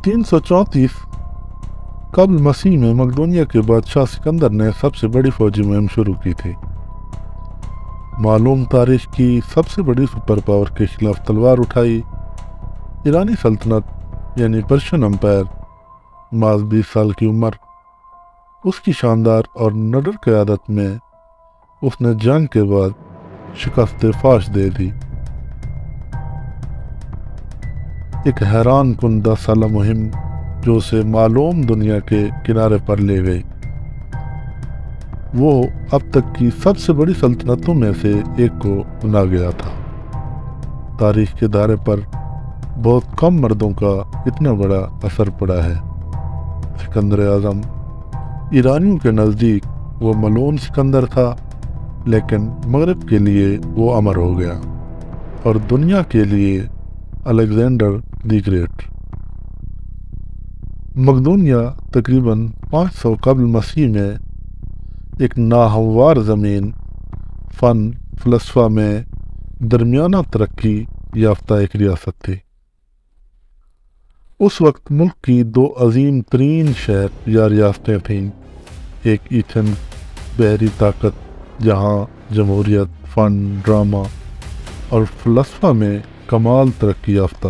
334 قبل مسیح میں مقدونیہ کے بادشاہ سکندر نے سب سے بڑی فوجی مہم شروع کی تھی۔ معلوم تاریخ کی سب سے بڑی سپر پاور کے خلاف تلوار اٹھائی۔ ایرانی سلطنت یعنی پرشین امپائر، محض 20 سال کی عمر، اس کی شاندار اور نڈر قیادت میں اس نے جنگ کے بعد شکست فاش دے دی۔ ایک حیران کن 10 سالہ مہم جو اسے معلوم دنیا کے کنارے پر لے گئی۔ وہ اب تک کی سب سے بڑی سلطنتوں میں سے ایک کو بنا گیا تھا۔ تاریخ کے دائرے پر بہت کم مردوں کا اتنا بڑا اثر پڑا ہے۔ سکندر اعظم ایرانیوں کے نزدیک وہ ملعون سکندر تھا، لیکن مغرب کے لیے وہ امر ہو گیا، اور دنیا کے لیے الیگزینڈر دی گریٹ۔ مقدونیہ تقریباً 500 قبل مسیح میں ایک ناہموار زمین، فن فلسفہ میں درمیانہ ترقی یافتہ ایک ریاست تھی۔ اس وقت ملک کی 2 عظیم ترین شہر یا ریاستیں تھیں، ایک ایتھنز بحری طاقت جہاں جمہوریت، فن، ڈرامہ اور فلسفہ میں کمال ترقی یافتہ،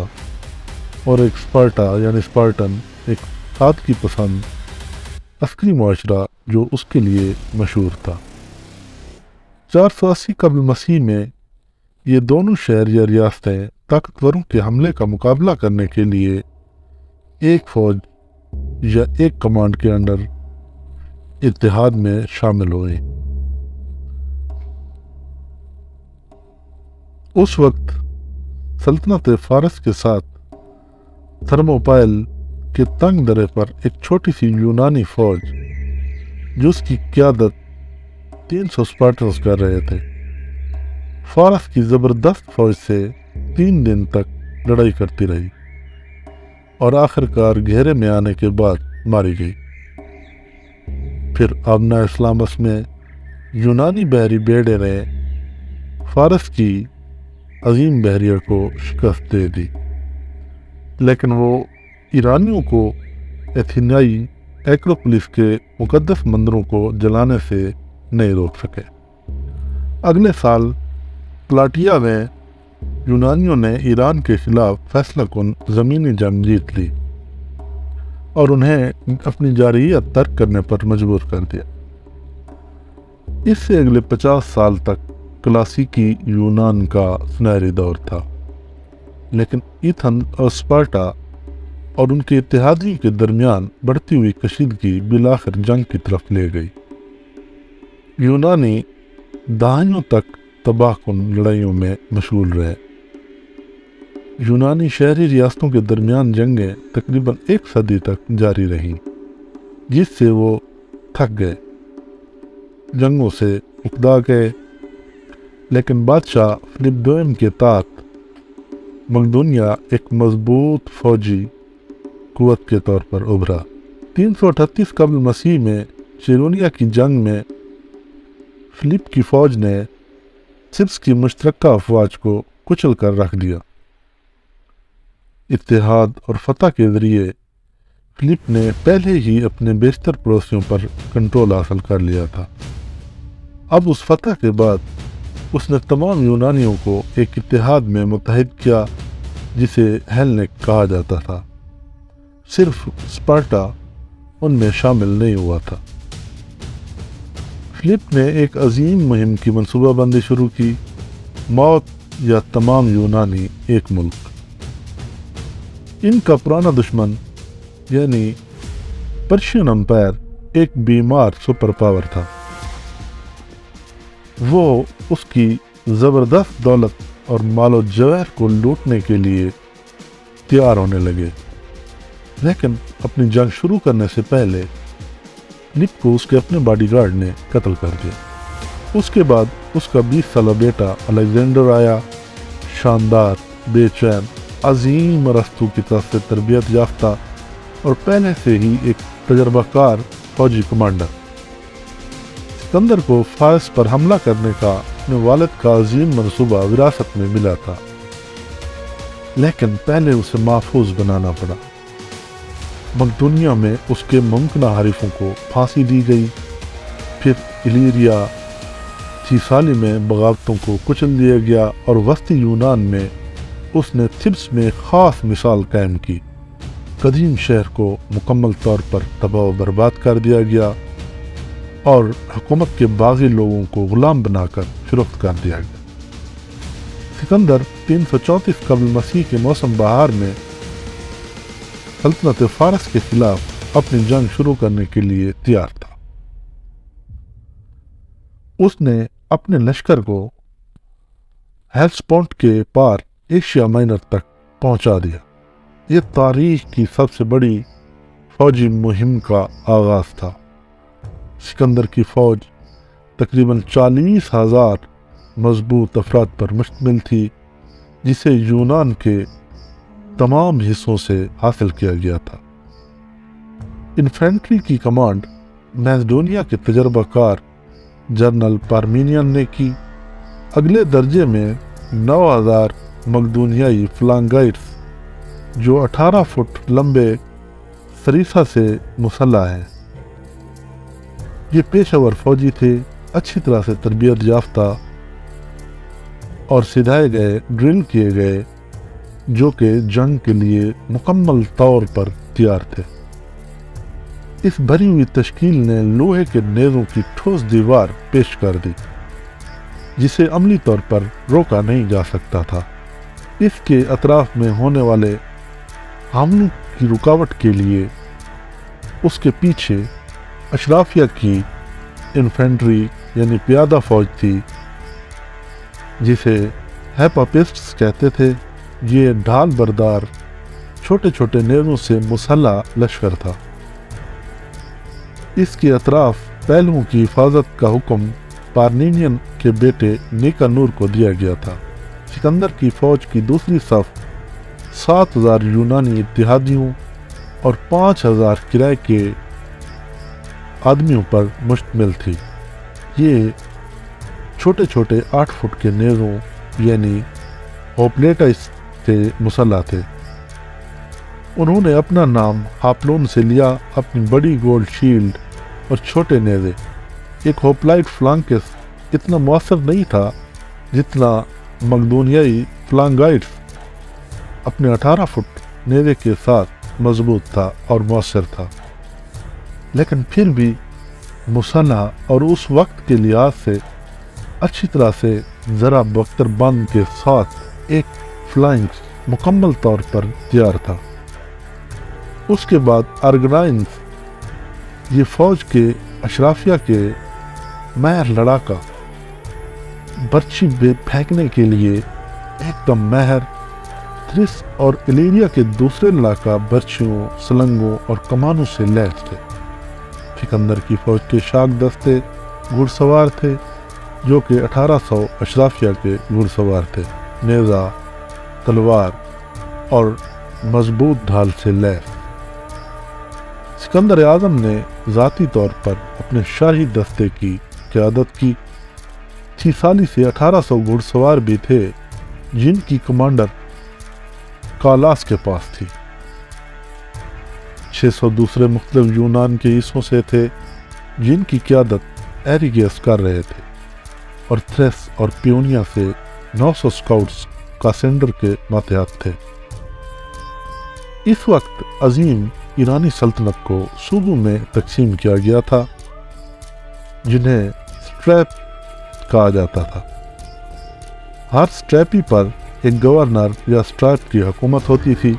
اور ایک اسپارٹا یعنی اسپارٹن، ایک سادگی پسند عسکری معاشرہ جو اس کے لیے مشہور تھا۔ 480 قبل مسیح میں یہ دونوں شہر یا ریاستیں طاقتوروں کے حملے کا مقابلہ کرنے کے لیے ایک فوج یا ایک کمانڈ کے انڈر اتحاد میں شامل ہوئیں۔ اس وقت سلطنت فارس کے ساتھ تھرموپائل کے تنگ درے پر ایک چھوٹی سی یونانی فوج، جس کی قیادت 300 اسپارٹنز کر رہے تھے، فارس کی زبردست فوج سے 3 دن تک لڑائی کرتی رہی اور آخرکار گھیرے میں آنے کے بعد ماری گئی۔ پھر آبنہ اسلامس میں یونانی بحری بیڑے نے فارس کی عظیم بحریہ کو شکست دے دی، لیکن وہ ایرانیوں کو ایتھینائی ایکروپولس کے مقدس مندروں کو جلانے سے نہیں روک سکے۔ اگلے سال پلاٹیا میں یونانیوں نے ایران کے خلاف فیصلہ کن زمینی جنگ جیت لی اور انہیں اپنی جارحیت ترک کرنے پر مجبور کر دیا۔ اس سے اگلے 50 سال تک کلاسیکی یونان کا سنہری دور تھا، لیکن ایتھن اور اسپارٹا اور ان کے اتحادیوں کے درمیان بڑھتی ہوئی کشیدگی بالآخر جنگ کی طرف لے گئی۔ یونانی دہائیوں تک تباہ کن لڑائیوں میں مشغول رہے۔ یونانی شہری ریاستوں کے درمیان جنگیں تقریباً 1 صدی تک جاری رہیں، جس سے وہ تھک گئے، جنگوں سے اکتا گئے، لیکن بادشاہ فلپ دوئم کے تحت مقدونیہ ایک مضبوط فوجی قوت کے طور پر ابھرا۔ 338 قبل مسیح میں چیرونیا کی جنگ میں فلپ کی فوج نے سپس کی مشترکہ افواج کو کچل کر رکھ دیا۔ اتحاد اور فتح کے ذریعے فلپ نے پہلے ہی اپنے بیشتر پڑوسیوں پر کنٹرول حاصل کر لیا تھا۔ اب اس فتح کے بعد اس نے تمام یونانیوں کو ایک اتحاد میں متحد کیا جسے ہیلنک کہا جاتا تھا۔ صرف اسپارٹا ان میں شامل نہیں ہوا تھا۔ فلپ نے ایک عظیم مہم کی منصوبہ بندی شروع کی، موت یا تمام یونانی ایک ملک۔ ان کا پرانا دشمن یعنی پرشین امپائر ایک بیمار سپر پاور تھا۔ وہ اس کی زبردست دولت اور مال و جواہر کو لوٹنے کے لیے تیار ہونے لگے، لیکن اپنی جنگ شروع کرنے سے پہلے فلپ کو اس کے اپنے باڈی گارڈ نے قتل کر دیا۔ اس کے بعد اس کا 20 سالہ بیٹا الیگزینڈر آیا، شاندار، بے چین، عظیم ارسطو کی طرف سے تربیت یافتہ اور پہلے سے ہی ایک تجربہ کار فوجی کمانڈر۔ سکندر کو فارس پر حملہ کرنے کا اپنے والد کا عظیم منصوبہ وراثت میں ملا تھا، لیکن پہلے اسے محفوظ بنانا پڑا۔ मकदूनिया में उसके मुमकिन हारिफों को फांसी दी गई। फिर इलीरिया थीसाली में बगावतों को कुचल दिया गया और वस्ती यूनान में उसने थिब्स में ख़ास मिसाल कायम की। कदीम शहर को मुकम्मल तौर पर तबाह व बर्बाद कर दिया गया और हुकूमत के बागी लोगों को गुलाम बनाकर फ़रोख्त कर दिया गया। सिकंदर 334 कबल मसीह के मौसम बहार में सल्तनत फ़ारस के खिलाफ अपनी जंग शुरू करने के लिए तैयार था। उसने अपने लश्कर को हेलस्पोंट के पार एशिया माइनर तक पहुंचा दिया। ये तारीख की सबसे बड़ी फौजी मुहिम का आगाज था। सिकंदर की फौज तकरीबन 40,000 मजबूत अफराद पर मुश्तमिल थी, जिसे यूनान के तमाम हिस्सों से हासिल किया गया था। इन्फेंट्री की कमांड मैसेडोनिया के तजर्बाकार जनरल पार्मेनियन ने की। अगले दर्जे में 9,000 मकदूनियाई फ्लांगाइट्स जो 18 फुट लंबे सरीसा से मुसल्ला हैं। ये पेशेवर फौजी थे, अच्छी तरह से तरबियत याफ्ता और सिखाए गए, ड्रिल किए गए, जो कि जंग के लिए मुकम्मल तौर पर तैयार थे। इस भरी हुई तश्कील ने लोहे के नेज़ों की ठोस दीवार पेश कर दी, जिसे अमली तौर पर रोका नहीं जा सकता था। इसके अतराफ में होने वाले हमलों की रुकावट के लिए उसके पीछे अशराफिया की इन्फेंट्री यानी प्यादा फौज थी, जिसे हैपापिस्ट्स कहते थे। ये ढाल बरदार छोटे छोटे नेज़ों से मुसल्ला लश्कर था। इसके अतराफ पहलुओं की हिफाजत का हुक्म पार्मेनियन के बेटे निकानूर को दिया गया था। सिकंदर की फौज की दूसरी सफ 7,000 यूनानी इत्तेहादियों और 5,000 किराए के आदमियों पर मुश्तमिल थी। ये छोटे छोटे 8 फुट के नेज़ों यानी होप्लेटाइस से मुसल्ला थे। उन्होंने अपना नाम हापलोन से लिया। अपनी बड़ी गोल्ड शील्ड और छोटे नेज़े। एक होप्लाइट फ्लांकिस इतना मौसर नहीं था जितना मकदूनियाई फ्लांगाइट्स अपने 18 फुट नेज़े के साथ मजबूत था और मौसर था, लेकिन फिर भी मुसल्ला और उस वक्त के लिहाज से अच्छी तरह से ज़रा बख्तर बंद के साथ एक फ्लाइंग मुकम्मल तौर पर तैयार था। उसके बाद अर्गनाइंस, ये फौज के अशराफिया के महर लड़ाका, बर्छी फेंकने के लिए एकदम महर, थ्रिस और इलेरिया के दूसरे लड़ाका बर्छियों, सलंगों और कमानों से लैस थे। सिकंदर की फौज के शाख दस्ते घुड़सवार थे, जो कि 1800 अशराफिया के घुड़सवार थे, नेज़ा, तलवार और मजबूत ढाल से लैस। सिकंदर आज़म ने ज़ाती तौर पर अपने शाही दस्ते की क़यादत की। थीसाली से 1800 घुड़सवार भी थे, जिनकी कमांडर कालास के पास थी। 600 दूसरे मुख्तलिफ यूनान के हिस्सों से थे, जिनकी क़यादत एरिगेस कर रहे थे, और थ्रेस और पियोनिया से 900 स्काउट्स कासेंडर के मातहत थे। इस वक्त अजीम ईरानी सल्तनत को सूबों में तकसीम किया गया था, जिन्हें स्ट्रैप कहा जाता था। हर स्ट्रैपी पर एक गवर्नर या स्ट्रैप की हुकूमत होती थी।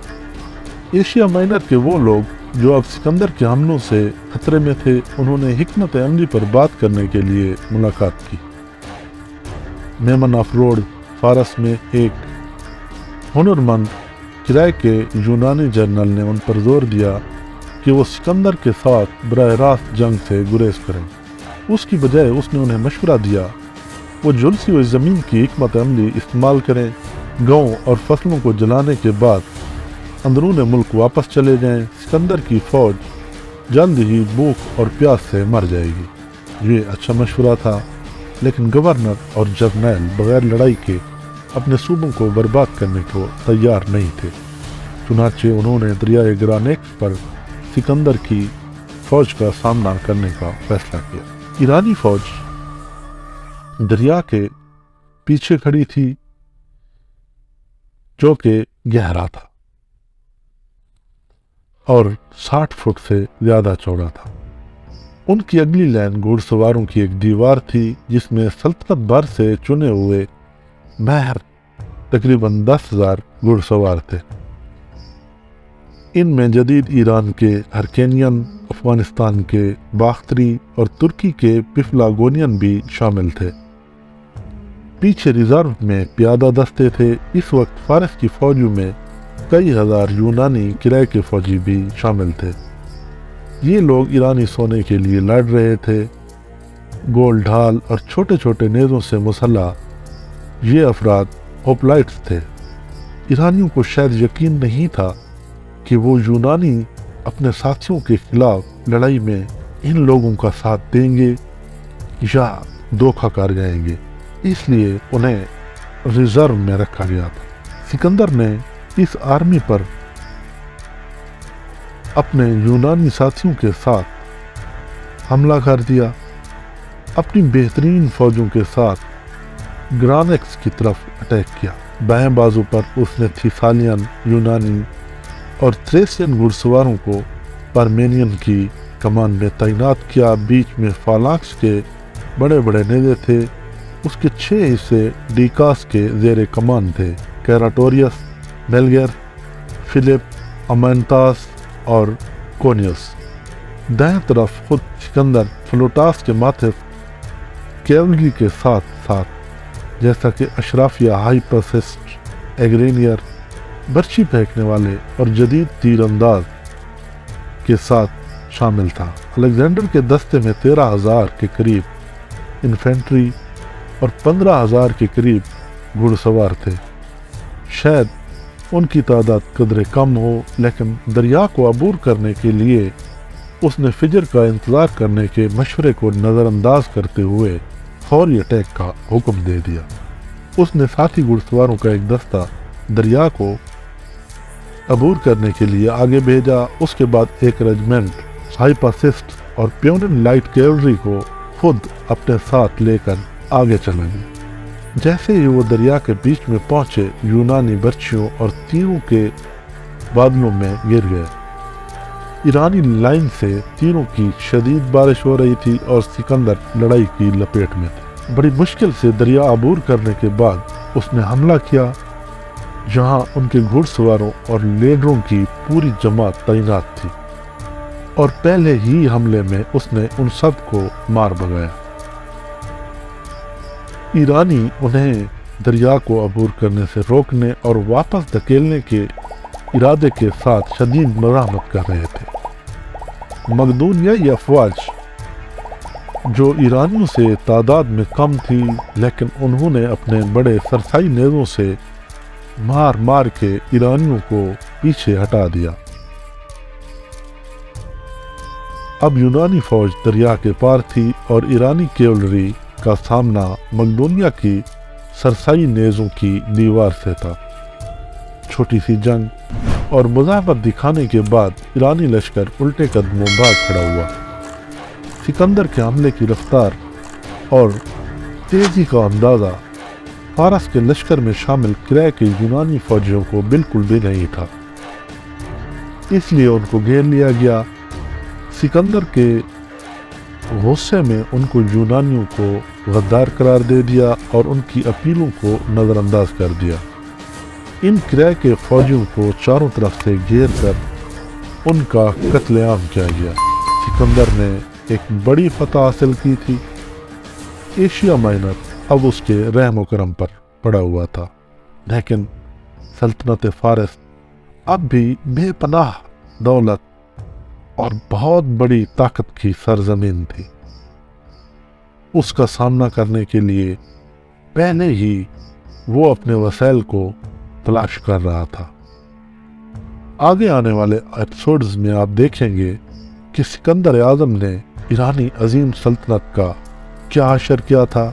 एशिया माइनर के वो लोग जो अब सिकंदर के हमलों से खतरे में थे, उन्होंने हिकमत अमली पर बात करने के लिए मुलाकात की। मेमन ऑफ रोड फारस में एक हुनरमंद किराए के यूनानी जनरल ने उन पर जोर दिया कि वो सिकंदर के साथ बराह रास्त जंग से गुरेज करें। उसकी बजाय उसने उन्हें मशवरा दिया वो झुलसी हुई ज़मीन की हिकमत अमली इस्तेमाल करें, गाँव और फसलों को जलाने के बाद अंदरून मुल्क वापस चले जाएं। सिकंदर की फ़ौज जल्द ही भूख और प्यास से मर जाएगी। ये अच्छा मशवरा था, लेकिन गवर्नर और जर्नैल बगैर लड़ाई के अपने सूबों को बर्बाद करने को तैयार नहीं थे। चुनाचे उन्होंने दरियाए ग्रानेक्स पर सिकंदर की फौज का सामना करने का फैसला किया। ईरानी फौज दरिया के पीछे खड़ी थी जो कि गहरा था और 60 फुट से ज्यादा चौड़ा था। उनकी अगली लाइन घुड़सवारों की एक दीवार थी जिसमें सल्तनत भर से चुने हुए महर तकरीबन 10,000 घुड़सवार थे। इनमें जदीद ईरान के हरकेनियन, अफगानिस्तान के बाख्तरी और तुर्की के पिफलागोनियन भी शामिल थे। पीछे रिजर्व में प्यादा दस्ते थे। इस वक्त फारस की फौजों में कई हजार यूनानी किराए के फौजी भी शामिल थे। ये लोग ईरानी सोने के लिए लड़ रहे थे। गोल ढाल और छोटे छोटे नेज़ों से मुसल्लह ये अफराद होप्लाइट्स थे। ईरानियों को शायद यकीन नहीं था कि वो यूनानी अपने साथियों के खिलाफ लड़ाई में इन लोगों का साथ देंगे या धोखा कर जाएंगे, इसलिए उन्हें रिजर्व में रखा गया था। सिकंदर ने इस आर्मी पर अपने यूनानी साथियों के साथ हमला कर दिया। अपनी बेहतरीन फौजों के साथ ग्रानेक्स की तरफ अटैक किया। बाएं बाजू पर उसने थीसालियन, यूनानी और थ्रेसियन घुड़सवारों को पार्मेनियन की कमान में तैनात किया। बीच में फालाक्स के बड़े बड़े नेज़े थे। उसके 6 हिस्से डीकास के जेर कमान थे: कैराटोरियस, मेलगर, फिलिप, अमेंतास और कोनियस। दाएं तरफ खुद सिकंदर फ्लोटास के माथे कैवलरी के साथ साथ जैसा कि अशराफिया, हाइपरसिस्ट, एग्रेनियर, बर्ची फेंकने वाले और जदीद तीरंदाज के साथ शामिल था। अलेक्जेंडर के दस्ते में 13,000 के करीब इन्फेंट्री और 15,000 के करीब घुड़सवार थे। शायद उनकी तादाद कदरे कम हो, लेकिन दरिया को अबूर करने के लिए उसने फिजर का इंतज़ार करने के मशवरे को नज़रअंदाज करते हुए फौरी अटैक का हुक्म दे दिया। उसने साथी घुड़सवारों का एक दस्ता दरिया को अबूर करने के लिए आगे भेजा। उसके बाद एक रेजिमेंट हाइपासिस्ट और प्योनिन लाइट कैवलरी को खुद अपने साथ लेकर आगे चला गया। जैसे ही वो दरिया के बीच में पहुंचे, यूनानी बर्छियों और तीरों के बादलों में गिर गए। ईरानी लाइन से तीरों की शदीद बारिश हो रही थी और सिकंदर लड़ाई की लपेट में थे। बड़ी मुश्किल से दरिया अबूर करने के बाद उसने हमला किया, जहां उनके घुड़सवारों और लीडरों की पूरी जमात तैनात थी और पहले ही हमले में उसने उन सब को मार भगाया। ईरानी उन्हें दरिया को अबूर करने से रोकने और वापस धकेलने के इरादे के साथ शदीद मज़ाहमत कर रहे थे। मकदूनियाई अफवाज जो ईरानियों से तादाद में कम थी, लेकिन उन्होंने अपने बड़े सरसाई नेज़ों से मार मार के ईरानियों को पीछे हटा दिया। अब यूनानी फौज दरिया के पार थी और ईरानी कैवलरी का सामना मकदूनिया की सरसाई नेज़ों की दीवार से था। छोटी सी जंग और मुजाहमत दिखाने के बाद ईरानी लश्कर उल्टे कदमों भाग खड़ा हुआ। सिकंदर के हमले की रफ्तार और तेजी का अंदाज़ा फारस के लश्कर में शामिल किराए के यूनानी फौजियों को बिल्कुल भी नहीं था, इसलिए उनको घेर लिया गया। सिकंदर के गुस्से में उनको यूनानियों को गद्दार करार दे दिया और उनकी अपीलों को नज़रअंदाज कर दिया। इन किराए के फौजियों को चारों तरफ से घेर कर उनका कत्लेआम किया गया। सिकंदर ने एक बड़ी फतह हासिल की थी। एशिया माइनर अब उसके रहम करम पर पड़ा हुआ था, लेकिन सल्तनत फारस अब भी बेपनाह दौलत और बहुत बड़ी ताकत की सरजमीन थी। उसका सामना करने के लिए पहले ही वो अपने वसाइल को तलाश कर रहा था। आगे आने वाले एपिसोड्स में आप देखेंगे कि सिकंदर आज़म ने ईरानी अजीम सल्तनत का क्या असर किया था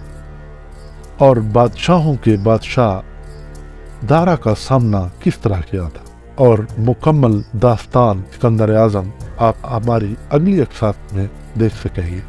और बादशाहों के बादशाह दारा का सामना किस तरह किया था। اور مکمل داستان سکندر اعظم آپ ہماری اگلی اقساط میں دیکھ سکیں گے۔